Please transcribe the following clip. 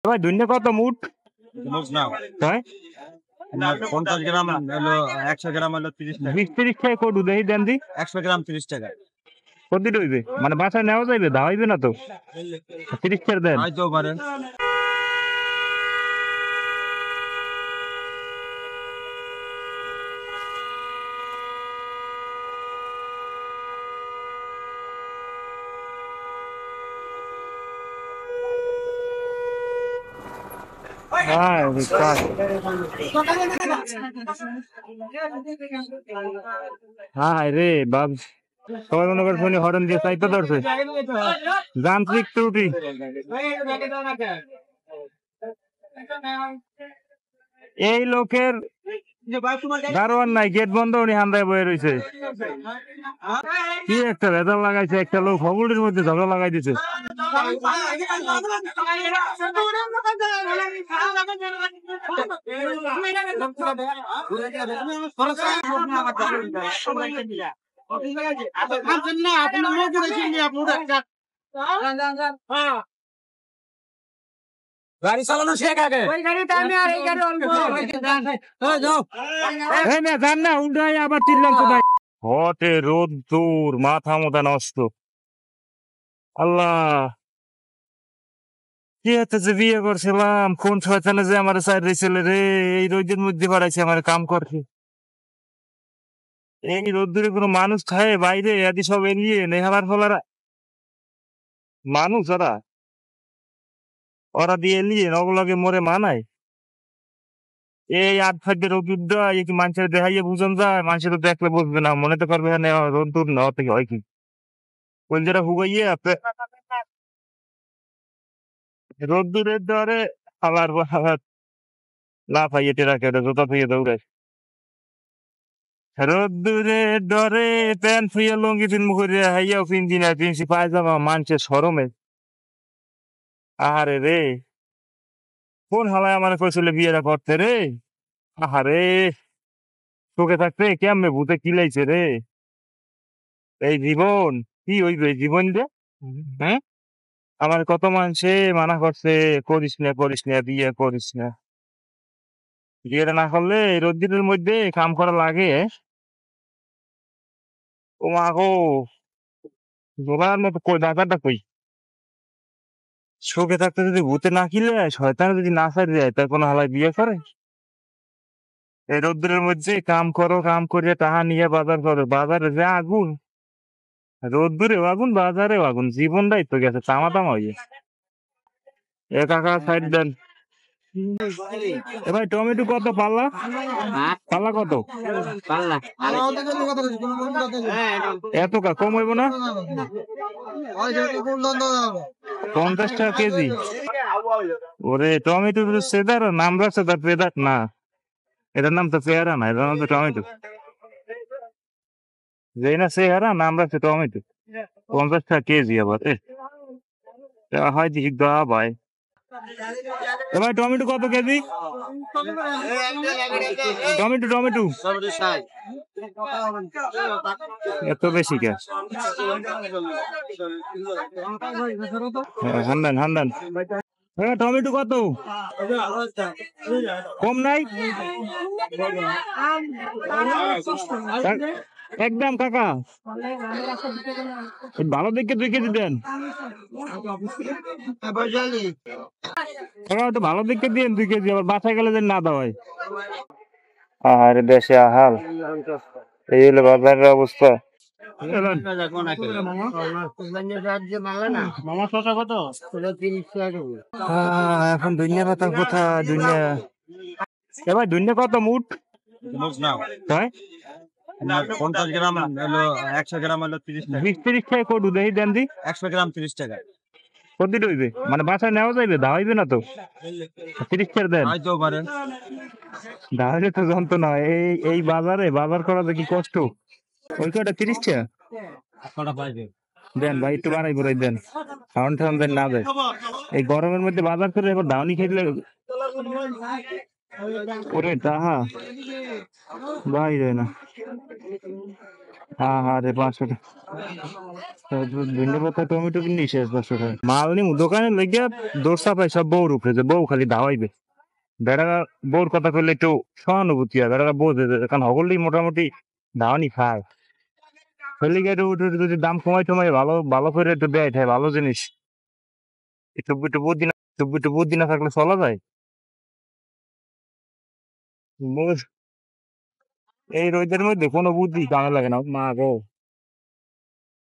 ভাই দুইটা কত মুট? তাই 50 গ্রাম হলো 100 গ্রাম হলো 30 টাকা। 20-30 টাকা কটু দেই দেন দি 100 গ্রাম 30 টাকা। কতদিন হইবে মানে বাসায় নেওয়া যাইবে দাওয়াইবে না তো 30 টাকা দেন হয়তো পারেন। হ্যাঁ রে বাপ সবাই মনে করে ফোনে হরন দিয়ে চাইতে ধরছে যান্ত্রিক ত্রুটি। এই লোকের দারোয়ান নাই, গেট বন্ধ, উনি হান্দায় বয়ে রয়েছে। কি একটা ভেজাল লাগাইছে, একটা লোক হবুলির মধ্যে ঝগড়া লাগাই দিছে। গাড়ি চালানো শেখ আগে। ওই গাড়িতে আমি আর এই গাড়ি অল্প। যান না উল্টাই আবার চিল্লাম তো ভাই। হটে রোদ দূর মাথা মোটা নষ্ট। আল্লাহ কি এত যে বিয়ে করছিলাম, কোন শয়তানে যে আমার চাইরে ছেলে রে এই রোদের মধ্যে বাড়াইছে আমার কাম করছে। এই রোদ্দুরে কোনো মানুষ খায় বাইরে এদি সব এলিয়ে নেহাবার ফলারা মানুষ ওরা দিয়ে এলিয়ে নগলগে মরে মানায়। এই আট ফাইটে রোদ্দুরটা কি মানুষের দেখাইয়ে বুঝন যায়, মানুষের দেখলে বুঝবে না, মনে তো করবে হ্যাঁ রোদ্দুর না থেকে হয় কি কোন যেটা হুগাইয়ে আপনি রোদ্দুরের দরে আবার লাফাইয়ে টেরা কেটে জোতা থুয়ে দৌড়ায়। রোদ্দুরের ডরে প্যান্ট ফুইয়া লঙ্গি পিন মুখে হাইয়াও পিনছি না, পিনছি পায়জামা মানুষের সরমে। আহারে রে কোন হালায় আমার কইছিল বিয়েটা করতে রে। আহারে তোকে থাকতে কেমনে ভূতে কিলাইছে রে। এই জীবন কি হইবে এই জীবন রে। হ্যাঁ আমার কত মানুষে মানা করছে করিস না বিয়ে করিস না। বিয়েটা না করলে এই রোদ্দুরের মধ্যে কাম করা লাগে। ও মা গো জোলার মতো কই ব্যাপারটা কই। সুখে থাকতে যদি ভূতে না কিলে শয়তান যদি না ছাড়ি যায় তার কোনো হালায় বিয়ে করে। এই রোদ্দুরের মধ্যে কাম করো, কাম করে টাকা নিয়ে বাজার করো, বাজারে যে আগুন, রোদ্দুরেও আগুন বাজারেও আগুন, জীবনটাই তো গেছে তামা তামা হইয়ে। এ কাকা সাইড দেন। এ ভাই টমেটো কত পাল্লা? পাল্লা কত? এত কম হইব না? 50 টাকা কেজি। ওরে টমেটো সেদার নাম রাখছে তার পেদার না, এটার নাম তো পেয়ারা না, এটার নাম তো টমেটো। যেই না চেহারা নাম রাখছে টমেটো। 50 টাকা কেজি আবার হয় দিক দা ভাই। ভাই টমেটো কত কেজি? টমেটো এত বেশি কে? হান্দান টমেটো কত কম নাই? একদম কাকা ভালো দেখে 2 কেজি দেন কাকা, একটু ভালো দেখে দিন 2 কেজি, আবার বাসায় গেলে যেন না দেওয়ায়। আহারে দেশে আহাল, এই হলো বাজারের অবস্থা। এখন দুনিয়া পাতার কথা দুনিয়া। এবার দুনিয়া কত মুট? তাই 50 গ্রাম হলো 100 গ্রাম হলো 30 টাকা। 20-30 টাকা কটু দেই দেন দি 100 গ্রাম 30 টাকা। কতদিন হইবে মানে বাসায় নেওয়া যাইবে দাওয়াইবে না তো 30 টাকা দেন হয়তো পারেন। দাওয়াইলে তো যন্ত্রণা। এই বাজারে বাজার করা কি কষ্ট। ওই কটা 30 টাকা দেন ভাই, একটু বাড়াই বড়াই দেন, খাওয়ান ঠাওয়ান দেন না দেয়। এই গরমের মধ্যে বাজার করে এবার দাওনি খাইলে ওরে তাহা বাইরে না। আরে 500 টাকা ধনে পাতা টমেটো কিনে শেষ 500 টাকা মাল নিমু দোকানে লেগে দৌড় চাপাই সব বউর উপরে যে বউ খালি ধাওয়াইবে বেড়ারা বউর কথা কইলে একটু সহানুভূতি হয় বেড়ারা বোঝে যে কারণ সকলেই মোটামুটি ধাওয়ানি খায় হইলে গিয়ে যদি দাম কমাই টমাই ভালো ভালো করে একটু দেয় ঠায় ভালো জিনিস একটু বুদ্ধি না থাকলে চলা যায় এই রোদের মধ্যে কোনো বুদ্ধি কামে লাগে না মা গো